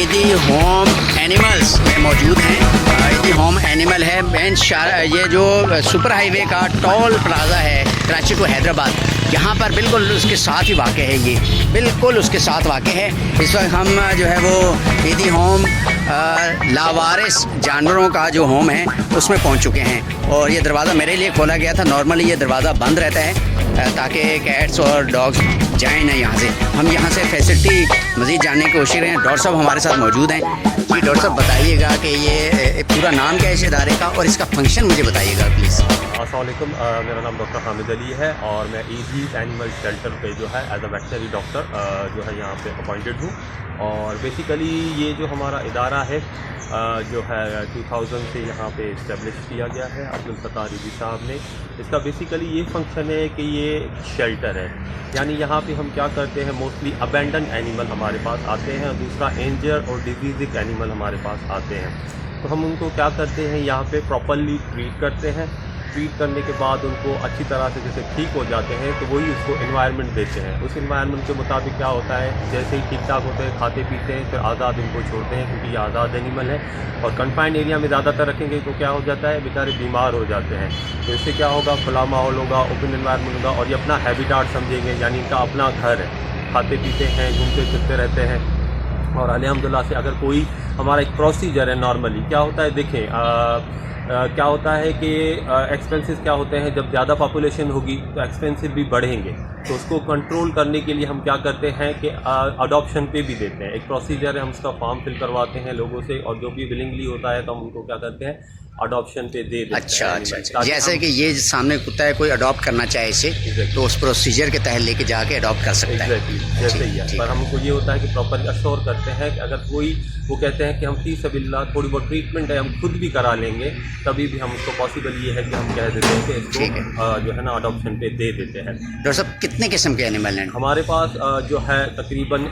ईदी home animals में मौजूद हैं। ईदी होम एनिमल है ये जो सुपर हाईवे का टोल प्लाज़ा है कराची टू हैदराबाद, यहाँ पर बिल्कुल उसके साथ ही वाक़ है, ये बिल्कुल उसके साथ वाक़ है। इस वक्त हम जो है वो ईदी होम लावारिस जानवरों का जो होम है उसमें पहुँच चुके हैं और ये दरवाज़ा मेरे लिए खोला गया था। नॉर्मली ये दरवाज़ा बंद रहता है ताकि कैट्स और डॉग्स जाएं ना यहाँ से। हम यहाँ से फैसिलिटी मज़ीद जानने की कोशिश करें। डॉक्टर साहब हमारे साथ मौजूद हैं। जी डॉक्टर साहब बताइएगा कि ये पूरा नाम क्या है इस इदारे का और इसका फंक्शन मुझे बताइएगा प्लीज़। अस्सलाम वालेकुम, मेरा नाम डॉक्टर हामिद अली है और मैं ईदी एनिमल शेल्टर पे जो है एज अ वेटनरी डॉक्टर जो है यहाँ पे अपॉइंटेड हूँ। और बेसिकली ये जो हमारा इदारा है जो है 2000 से यहाँ पे इस्टेब्लिश किया गया है अब्दुल फत्ताह रिज़वी साहब ने। इसका बेसिकली ये फंक्शन है कि ये शेल्टर है, यानी यहाँ पे हम क्या करते हैं, मोस्टली अबेंडन एनिमल हमारे पास आते हैं और दूसरा इंजर और डिजीज़िक एनिमल हमारे पास आते हैं। तो हम उनको क्या करते हैं, यहाँ पे प्रॉपर्ली ट्रीट करते हैं। ट्रीट करने के बाद उनको अच्छी तरह से जैसे ठीक हो जाते हैं तो वही उसको इन्वायरमेंट देते हैं। उस इन्वायरमेंट के मुताबिक क्या होता है, जैसे ही ठीक ठाक होते हैं, खाते पीते हैं, फिर आज़ाद इनको छोड़ते हैं क्योंकि ये आज़ाद एनिमल है। और कन्फाइंड एरिया में ज़्यादातर रखेंगे तो क्या हो जाता है, बेचारे बीमार हो जाते हैं। तो इससे क्या होगा, खुला माहौल होगा, ओपन इन्वायरमेंट होगा और ये अपना हैबिटाट समझेंगे, यानी इनका अपना घर है, खाते पीते हैं, घूमते फिरते रहते हैं। और अल्हम्दुलिल्लाह से अगर कोई हमारा एक प्रोसीजर है, नॉर्मली क्या होता है, देखें क्या होता है कि एक्सपेंसेस क्या होते हैं, जब ज़्यादा पॉपुलेशन होगी तो एक्सपेंसेस भी बढ़ेंगे। तो उसको कंट्रोल करने के लिए हम क्या करते हैं कि अडॉप्शन पे भी देते हैं। एक प्रोसीजर है, हम उसका फॉर्म फिल करवाते हैं लोगों से और जो भी विलिंगली होता है तो हम उनको क्या करते हैं, अडॉप्शन पे दे देते हैं। अच्छा। जैसे कि ये सामने कुत्ता है, कोई अडॉप्ट करना चाहे इसे तो उस प्रोसीजर के तहत लेके जाके अडॉप्ट कर सकता है। जैसे ही है, पर हमको ये होता है कि प्रॉपर अश्योर करते हैं कि अगर कोई वो कहते हैं कि हम फी सबिल्लाह थोड़ी बहुत ट्रीटमेंट है हम खुद भी करा लेंगे, तभी भी हम उसको पॉसिबल ये है कि हम कह देते हैं कि इसको जो है ना अडॉप्शन पे दे देते हैं। डॉक्टर साहब कितने किस्म के एनिमल हैं हमारे पास? जो है तकरीबन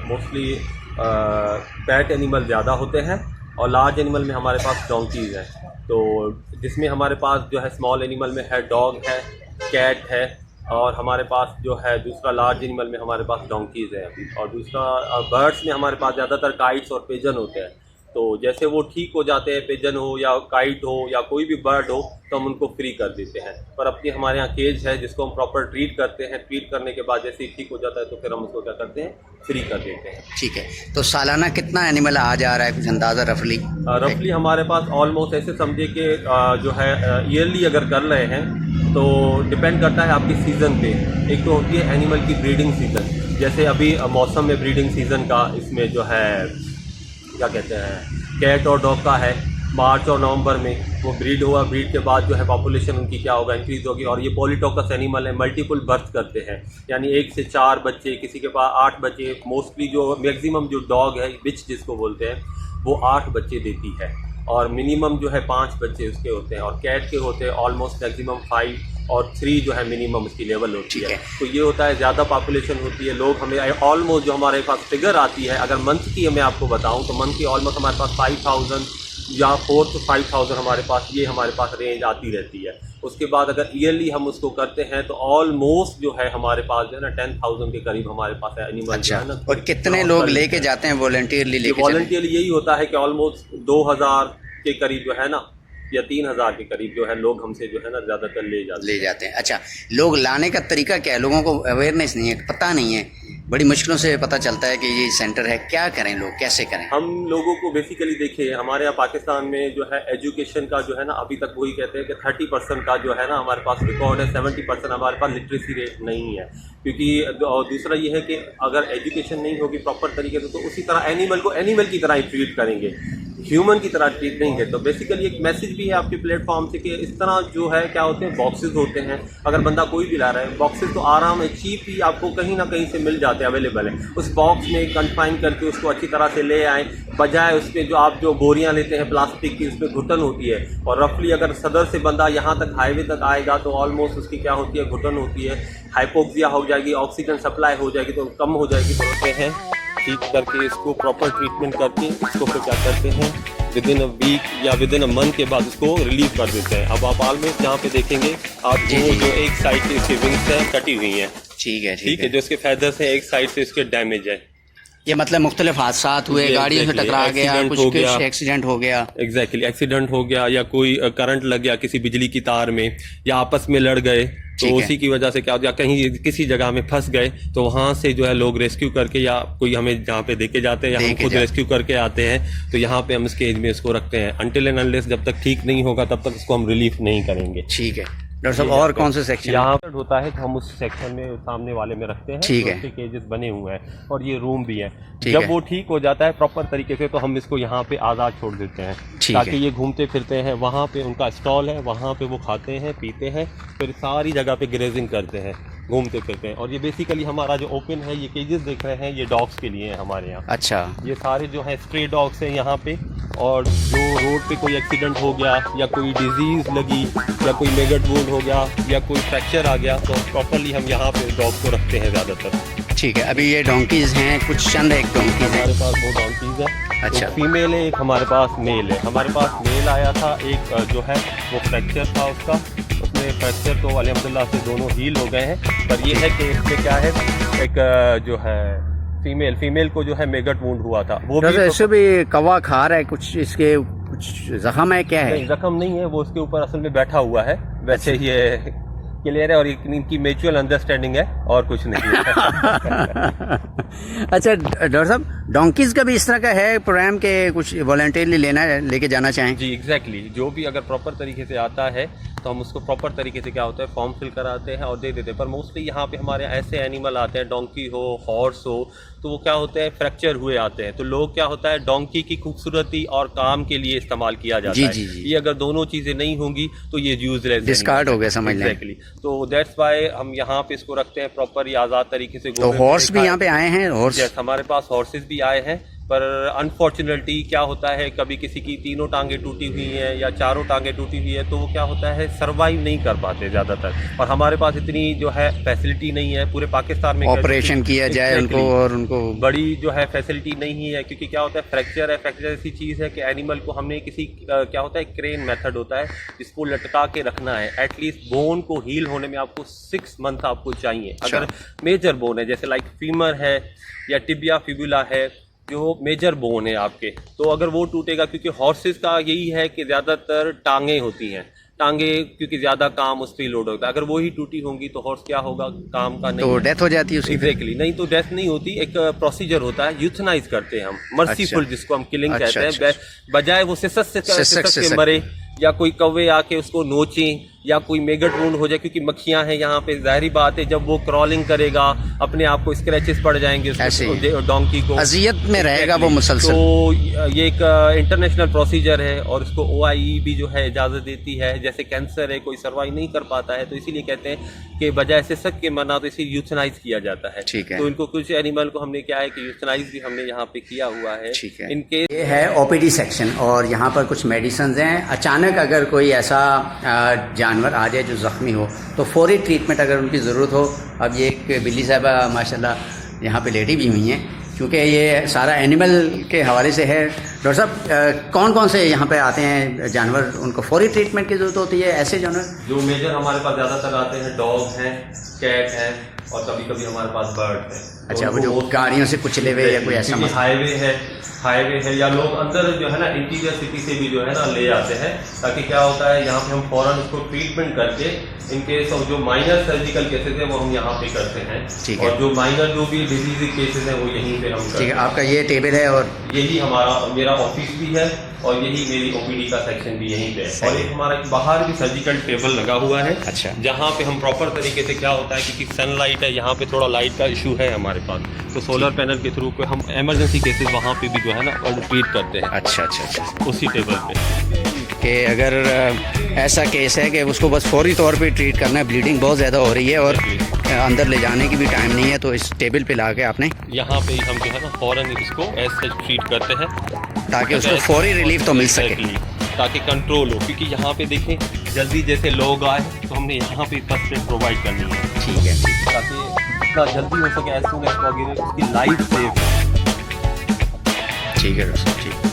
मोस्टली पैट एनिमल ज़्यादा होते हैं और लार्ज एनिमल में हमारे पास डोंकीज़ हैं। तो जिसमें हमारे पास जो है स्मॉल एनिमल में है डॉग है, कैट है और हमारे पास जो है दूसरा लार्ज एनिमल में हमारे पास डोंकीज़ है अभी। और दूसरा बर्ड्स में हमारे पास ज़्यादातर काइट्स और पिजन होते हैं। तो जैसे वो ठीक हो जाते हैं, पिजन हो या काइट हो या कोई भी बर्ड हो, तो हम उनको फ्री कर देते हैं। पर अपनी हमारे यहाँ केज है जिसको हम प्रॉपर ट्रीट करते हैं। ट्रीट करने के बाद जैसे ही ठीक हो जाता है तो फिर हम उसको क्या करते हैं, फ्री कर देते हैं। ठीक है, तो सालाना कितना एनिमल आ जा रहा है, कुछ अंदाज़ा रफली? रफली हमारे पास ऑलमोस्ट ऐसे समझे कि जो है ईयरली अगर कर रहे हैं तो डिपेंड करता है आपकी सीज़न पे। एक तो होती है एनिमल की ब्रीडिंग सीज़न, जैसे अभी मौसम में ब्रीडिंग सीज़न का इसमें जो है क्या कहते हैं, कैट और डॉग का है। मार्च और नवंबर में वो ब्रीड हुआ, ब्रीड के बाद जो है पॉपुलेशन उनकी क्या होगा, इंक्रीज़ होगी। और ये पॉलीटोकस एनिमल है, मल्टीपल बर्थ करते हैं, यानी 1 से 4 बच्चे, किसी के पास 8 बच्चे। मोस्टली जो मैक्सिमम जो डॉग है, बिच जिसको बोलते हैं, वो 8 बच्चे देती है और मिनिमम जो है 5 बच्चे उसके होते हैं। और कैट के होते हैं ऑलमोस्ट मैक्सिमम 5 और 3 जो है मिनिमम उसकी लेवल होती है। तो ये होता है ज़्यादा पॉपुलेशन होती है, लोग हमें ऑलमोस्ट जो हमारे पास फिगर आती है, अगर मंथ की मैं आपको बताऊं तो मंथ की ऑलमोस्ट हमारे पास 5000 या 4 to 5000 हमारे पास ये हमारे पास रेंज आती रहती है। उसके बाद अगर ईयरली हम उसको करते हैं तो ऑलमोस्ट जो है हमारे पास जो है ना 10,000 के करीब हमारे पास है एनिमल। अच्छा, है ना। और कितने लोग लेके जाते हैं वॉलंटियरली? लेके वॉलंटियरली यही होता है कि ऑलमोस्ट 2000 के करीब जो है ना या 3000 के करीब जो है लोग हमसे जो है ना ज़्यादातर ले जाते हैं। अच्छा, लोग लाने का तरीका क्या है? लोगों को अवेयरनेस नहीं है, पता नहीं है, बड़ी मुश्किलों से पता चलता है कि ये सेंटर है। क्या करें लोग, कैसे करें? हम लोगों को बेसिकली देखिए, हमारे यहाँ पाकिस्तान में जो है एजुकेशन का जो है ना अभी तक वही कहते हैं कि 30% का जो है ना हमारे पास रिकॉर्ड है, 70% हमारे पास लिटरेसी रेट नहीं है। क्योंकि दूसरा ये है कि अगर एजुकेशन नहीं होगी प्रॉपर तरीके से तो उसी तरह एनिमल को एनिमल की तरह ही ट्रीट करेंगे, ह्यूमन की तरह ट्रीट नहीं है। तो बेसिकली एक मैसेज भी है आपके प्लेटफॉर्म से कि इस तरह जो है क्या होते हैं, बॉक्सेस होते हैं। अगर बंदा कोई भी ला रहा है, बॉक्सेस तो आराम है, चीप ही आपको कहीं ना कहीं से मिल जाते हैं, अवेलेबल है। उस बॉक्स में कन्फाइन करके उसको अच्छी तरह से ले आएँ, बजाय उस पर जो आप जो बोरियां लेते हैं प्लास्टिक की, उसमें घुटन होती है। और रफली अगर सदर से बंदा यहाँ तक हाईवे तक आएगा तो ऑलमोस्ट उसकी क्या होती है, घुटन होती है, हाइपोक्सिया हो जाएगी, ऑक्सीजन सप्लाई हो जाएगी तो कम हो जाएगी। तो होते हैं ठीक करके इसको प्रॉपर ट्रीटमेंट करके इसको फिर क्या करते हैं, विद इन अ वीक या विद इन अ मंथ के बाद उसको रिलीव कर देते हैं। अब आप ऑलमोस्ट यहाँ पे देखेंगे आपको जो एक साइड से इसकी विंग्स है कटी हुई हैं। ठीक है जो इसके फैदर्स हैं एक साइड से इसके डैमेज है। ये मतलब मुख्तलिफ हादसात हुए, जी, गाड़ियों से exactly, टकरा गया, accident कुछ हो गया। एक्सीडेंट हो गया। एग्जैक्टली एक्सीडेंट हो गया या कोई करंट लग गया किसी बिजली की तार में, या आपस में लड़ गए, तो ठीक है। उसी की वजह से क्या हो, या कहीं किसी जगह में फंस गए, तो वहां से जो है लोग रेस्क्यू करके, या कोई हमें जहाँ पे देके जाते हैं या हम देके खुद जाते। रेस्क्यू करके आते हैं, तो यहाँ पे हम इस केज में इसको रखते हैं। अनटिल एंड अनलेस जब तक ठीक नहीं होगा तब तक इसको हम रिलीफ नहीं करेंगे। ठीक है डॉक्टर साहब, और कौन से सेक्शन? यहाँ पर होता है तो हम उस सेक्शन में सामने वाले में रखते हैं। ठीक तो है। उसके केजेस बने हुए हैं और ये रूम भी है। ठीक जब है। वो ठीक हो जाता है प्रॉपर तरीके से, तो हम इसको यहाँ पे आज़ाद छोड़ देते हैं, ठीक ताकि है। ये घूमते फिरते हैं। वहाँ पे उनका स्टॉल है, वहाँ पे वो खाते हैं पीते हैं, फिर सारी जगह पे ग्रेजिंग करते हैं, घूमते फिरते हैं। और ये बेसिकली हमारा जो ओपन है, ये केजेस देख रहे हैं, ये डॉग्स के लिए है हमारे यहाँ। अच्छा, ये सारे जो है स्ट्रे डॉग्स हैं यहाँ पे। और जो रोड पे कोई एक्सीडेंट हो गया या कोई डिजीज लगी या कोई मेगट वुंड हो गया या कोई फ्रैक्चर आ गया, तो प्रॉपरली हम यहाँ पे डॉग्स को रखते हैं ज़्यादातर। ठीक है। अभी ये डोंकीज हैं, कुछ चंद एक डोंकीज हैं। हमारे पास 2 डॉन्कीज है। अच्छा। एक फीमेल है, एक हमारे पास मेल है। हमारे पास मेल आया था, एक जो है वो फ्रैक्चर था उसका, उसमें फ्रैक्चर तो अल्हम्दुलिल्लाह से दोनों हील हो गए हैं। पर ये है कि इसमें क्या है, एक जो है फीमेल को जो है मेगट वुंड हुआ था, वो भी इससे भी कवा खा रहा है, कुछ इसके कुछ जख्म है, क्या है? नहीं, जख्म नहीं है, वो उसके ऊपर असल में बैठा हुआ है। वैसे ये क्लियर है और इनकी म्यूचुअल अंडरस्टैंडिंग है और कुछ नहीं है। अच्छा डॉक्टर साहब, डोंकीज का भी इस तरह का है प्रोग्राम के कुछ वॉलंटियरली लेके जाना चाहें? जी एग्जैक्टली, जो भी अगर प्रॉपर तरीके से आता है तो हम उसको प्रॉपर तरीके से क्या होता है फॉर्म फिल कराते हैं और दे देते हैं। पर मोस्टली यहाँ पे हमारे ऐसे एनिमल आते हैं, डोंकी हो, हॉर्स हो, तो वो क्या होते हैं फ्रैक्चर हुए आते हैं। तो लोग क्या होता है डोंकी की खूबसूरती और काम के लिए इस्तेमाल किया जाता जी, है। जी, जी। ये अगर दोनों चीज़ें नहीं होंगी तो ये यूजलेस, डिस्कार्ड हो गया, समझ लें। एग्जैक्टली। तो दैट्स वाई हम यहाँ पे इसको रखते हैं प्रॉपर, ये आज़ाद तरीके से। तो हॉर्स भी यहाँ पे आए हैं? हॉर्स? यस, हमारे पास हॉर्सेस भी आए हैं। पर अनफॉर्चुनेटली क्या होता है, कभी किसी की 3 टांगें टूटी हुई हैं या 4 टांगें टूटी हुई है, तो वो क्या होता है सर्वाइव नहीं कर पाते ज़्यादातर। और हमारे पास इतनी जो है फैसिलिटी नहीं है पूरे पाकिस्तान में ऑपरेशन किया जाए उनको, और उनको बड़ी जो है फैसिलिटी नहीं है। क्योंकि क्या होता है फ्रैक्चर है, फ्रैक्चर ऐसी चीज़ है कि एनिमल को हमने किसी क्या होता है क्रेन मेथड होता है जिसको लटका के रखना है। एटलीस्ट बोन को हील होने में आपको 6 मंथ आपको चाहिए। अगर मेजर बोन है जैसे लाइक फीमर है या टिबिया फिबुला है, जो मेजर बोन है आपके, तो अगर वो टूटेगा, क्योंकि हॉर्सेस का यही है कि ज़्यादातर टांगें होती हैं, टांगे क्योंकि ज़्यादा काम उस पर लोड होता है। अगर वो ही टूटी होंगी तो हॉर्स क्या होगा, काम का नहीं, तो डेथ हो जाती है उसकी। एग्जैक्टली, नहीं तो डेथ नहीं होती। एक प्रोसीजर होता है, यूथनाइज करते हैं हम, मर्सीफुल जिसको हम किलिंग कहते हैं। बजाय वो सिसक से मरे या कोई कौवे आके उसको नोचें या कोई मेगट वुंड हो जाए, क्योंकि मक्खियां हैं यहाँ पे, जाहिर बात है जब वो क्रॉलिंग करेगा अपने आप को स्क्रैचेस पड़ जाएंगे डोंकी को, अजियत में रहेगा वो मुसलसल। तो ये एक इंटरनेशनल प्रोसीजर है और इसको OIE भी जो है इजाज़त देती है। जैसे कैंसर है, कोई सर्वाइव नहीं कर पाता है, तो इसीलिए कहते हैं कि बजाय सिसक के मरना तो इसे यूथनाइज किया जाता है। ठीक है। तो इनको कुछ एनिमल को हमने क्या है कि यूथनाइज भी हमने यहाँ पे किया हुआ है। ठीक है। इनके ये है OPD सेक्शन और यहाँ पर कुछ मेडिसिन हैं। अचानक अगर कोई ऐसा जानवर आ जाए जो ज़ख्मी हो तो फौरी ट्रीटमेंट अगर उनकी ज़रूरत हो। अब ये एक बिल्ली साहबा माशाल्लाह यहाँ पे लेडी भी हुई हैं, क्योंकि ये सारा एनिमल के हवाले से है। डॉक्टर साहब, कौन कौन से यहाँ पे आते हैं जानवर, उनको फौरी ट्रीटमेंट की ज़रूरत होती है? ऐसे जानवर जो मेजर हमारे पास ज़्यादातर आते हैं डॉग हैं, कैट हैं और कभी कभी हमारे पास बर्ड हैं। अच्छा, वो जो गाड़ियों से कुचले हुए या कोई ऐसा हाईवे है या लोग अंदर जो है ना इंटीरियर सिटी से भी जो है ना ले आते हैं, ताकि क्या होता है यहाँ पे हम फौरन उसको ट्रीटमेंट करके इनके सब जो माइनर सर्जिकल केसेस हैं वो हम यहाँ पे करते हैं। ठीक है। और जो माइनर जो भी डिजीज केसेस हैं वो यहीं पे हम करते हैं। ठीक है, आपका ये टेबल है और यही मेरा ऑफिस भी है और यही मेरी OPD का सेक्शन भी यहीं पे है। और एक हमारा बाहर भी सर्जिकल टेबल लगा हुआ है। अच्छा। जहाँ पे हम प्रॉपर तरीके से क्या होता है, क्योंकि सनलाइट है यहाँ पे, थोड़ा लाइट का इशू है हमारे पास, तो सोलर पैनल के थ्रू पे हम इमरजेंसी केसेस वहाँ पे भी जो है ना ट्रीट करते हैं। अच्छा अच्छा अच्छा, उसी टेबल पे कि अगर ऐसा केस है कि उसको बस फौरी तौर पे ट्रीट करना है, ब्लीडिंग बहुत ज़्यादा हो रही है और अंदर ले जाने की भी टाइम नहीं है, तो इस टेबल पे ला के आपने यहाँ पे हम जो है ना फौरन इसको ऐसे ट्रीट करते हैं ताकि उसको फौरी रिलीफ तो मिल सके, ताकि कंट्रोल हो। क्योंकि यहाँ पे देखें जल्दी जैसे लोग आए तो हमने यहाँ पे फर्स्ट एड प्रोवाइड करनी है। ठीक है, ताकि जितना जल्दी हो सके एज सून एज पॉसिबल उसकी लाइफ सेव। ठीक है डॉक्टर साहब, ठीक।